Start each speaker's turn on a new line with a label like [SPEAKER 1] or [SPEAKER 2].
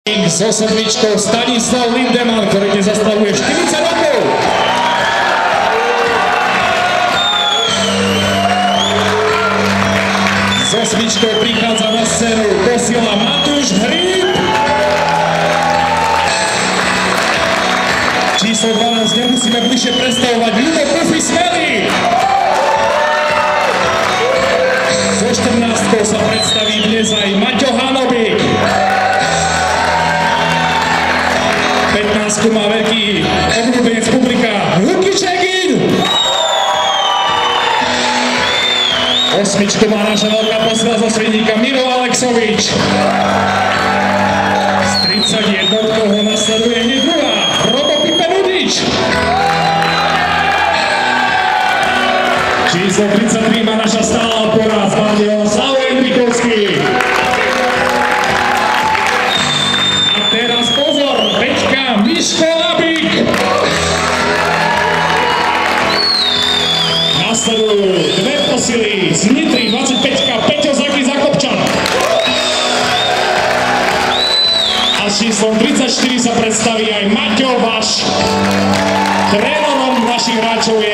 [SPEAKER 1] So sedmičkou Stanislav Lindemann, ktorý dnes zastavuje 40 rokov. S osmičkou prichádza na scénu posiela Matúš Hríb. Číslo 12 nemusíme bližšie predstavovať, Ľubo Puffy Smelly. So 14 sa predstaví dnes aj Maťo Hanobík. 15 má veľký obľúbenec publika Luky Čegin. 8 má naša veľká posiela zo Svidníka Miro Alexovič. S 31 ho nasleduje hneď druhá Robo Pipenudič. Číslo 33 má naša stála opora z Bardejova Slavo Hendrikovský. A teraz pozor, Peťka Miško Labík. Nasledujú dve posily z Nitry, 25-ka Peťo Zagli Zakopčan. A s číslom 34 sa predstaví aj Maťo Vaš. Trénerom našich hráčov je